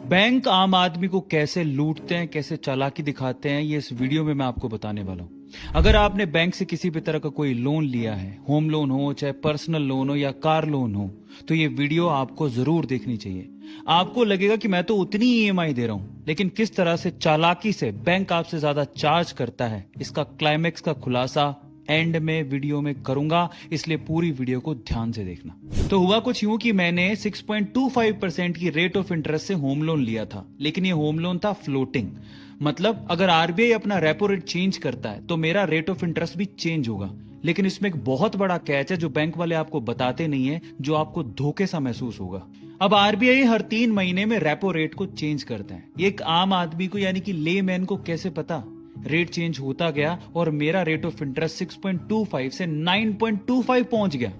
Bank आम आदमी को कैसे लूटते हैं, कैसे चालाकी दिखाते हैं, ये इस वीडियो में मैं आपको बताने वाला हूं। अगर आपने बैंक से किसी भी तरह का कोई लोन लिया है, होम लोन हो, चाहे पर्सनल लोन हो या कार लोन हो, तो ये वीडियो आपको जरूर देखनी चाहिए। आपको लगेगा कि मैं तो उतनी ईएमआई दे रहा हूं, लेकिन किस तरह से चालाकी से बैंक आपसे ज्यादा चार्ज करता है, इसका क्लाइमेक्स का खुलासा एंड में वीडियो में करूंगा, इसलिए पूरी वीडियो को ध्यान से देखना। तो हुआ कुछ यूं कि मैंने 6.25% की रेट ऑफ इंटरेस्ट से होम लोन लिया था, लेकिन ये होम लोन था फ्लोटिंग। मतलब अगर आरबीआई अपना रेपो रेट चेंज करता है तो मेरा रेट ऑफ इंटरेस्ट भी चेंज होगा। लेकिन इसमें एक बहुत बड़ा कैच है जो बैंक वाले आपको बताते नहीं है, जो आपको धोखे सा महसूस होगा। अब आरबीआई हर 3 महीने में रेपो रेट को चेंज करता है। एक आम आदमी को यानी कि लेमैन को कैसे पता? रेट चेंज होता गया और मेरा रेट ऑफ इंटरेस्ट 6.25 से 9.25 पहुंच गया।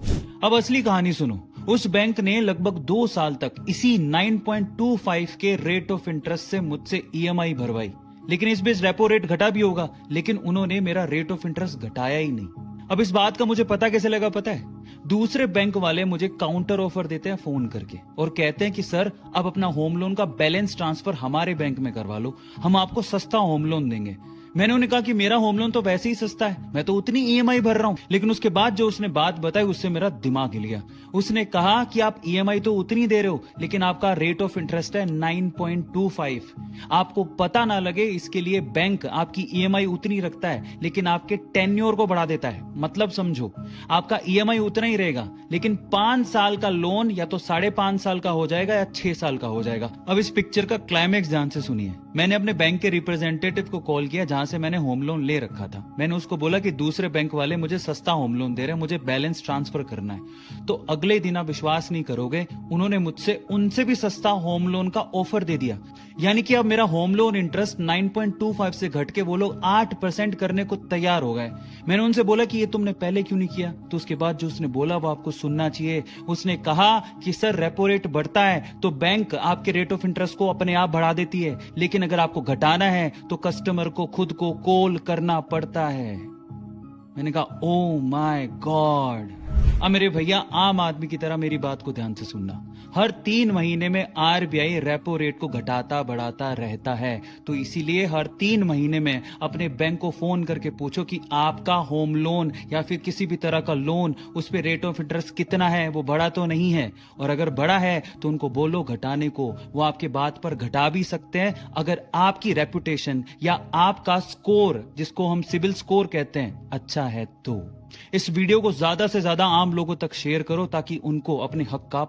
अब असली कहानी सुनो। उस बैंक ने लगभग 2 साल तक इसी 9.25 के रेट ऑफ इंटरेस्ट से मुझसे ईएमआई भरवाई। लेकिन इस बीच रेपो रेट घटा भी होगा, लेकिन उन्होंने मेरा रेट ऑफ इंटरेस्ट घटाया ही नहीं। अब इस बात का मुझे पता कैसे लगा पता है? दूसरे बैंक वाले मुझे काउंटर ऑफर देते हैं फोन करके और कहते हैं कि सर, अब अपना होम लोन का बैलेंस ट्रांसफर हमारे बैंक में करवा लो, हम आपको सस्ता होम लोन देंगे। मैंने उन्हें कहा कि मेरा होम लोन तो वैसे ही सस्ता है, मैं तो उतनी ईएमआई भर रहा हूं। लेकिन उसके बाद जो उसने बात बताई उससे मेरा दिमाग हिल गया। उसने कहा कि आप ईएमआई तो उतनी दे रहे हो, लेकिन आपका रेट ऑफ इंटरेस्ट है 9.25। आपको पता ना लगे इसके लिए बैंक आपकी ईएमआई उतनी रखता है, लेकिन आपके टेन्योर को बढ़ा देता है। मतलब समझो, आपका ईएमआई उतना ही रहेगा, लेकिन 5 साल का लोन या तो 5.5 साल का हो जाएगा या 6 साल का हो जाएगा। अब इस पिक्चर का क्लाइमेक्स ध्यान से सुनिए। मैंने अपने बैंक के रिप्रेजेंटेटिव को कॉल किया जहां से मैंने होम लोन ले रखा था। मैंने उसको बोला कि दूसरे बैंक वाले मुझे सस्ता होम लोन दे रहे हैं, मुझे बैलेंस ट्रांसफर करना है। तो अगले दिन आप विश्वास नहीं करोगे, उन्होंने मुझसे उनसे भी सस्ता होम लोन का ऑफर दे दिया। यानी कि अब मेरा होम लोन इंटरेस्ट 9.25 से घट के वो लोग 8% करने को तैयार हो गए। मैंने उनसे बोला कि ये तुमने पहले क्यों नहीं किया? तो उसके बाद जो उसने बोला वो आपको सुनना चाहिए। उसने कहा कि सर, रेपो रेट बढ़ता है तो बैंक आपके रेट ऑफ इंटरेस्ट को अपने आप बढ़ा देती है, लेकिन अगर आपको घटाना है तो कस्टमर को खुद को कॉल करना पड़ता है। मैंने कहा ओ माय गॉड। अब मेरे भैया, आम आदमी की तरह मेरी बात को ध्यान से सुनना। हर 3 महीने में आरबीआई रेपो रेट को घटाता बढ़ाता रहता है। तो इसीलिए हर 3 महीने में अपने बैंक को फोन करके पूछो कि आपका होम लोन या फिर किसी भी तरह का लोन, उस पे रेट ऑफ इंटरेस्ट कितना है, वो बढ़ा तो नहीं है। और अगर बढ़ा है तो उनको बोलो घटाने को। वो आपके बात पर घटा भी सकते हैं अगर आपकी रेपुटेशन या आपका स्कोर, जिसको हम सिबिल स्कोर कहते हैं, अच्छा है तो। इस वीडियो को ज्यादा से ज्यादा आम लोगों तक शेयर करो ताकि उनको अपने हक का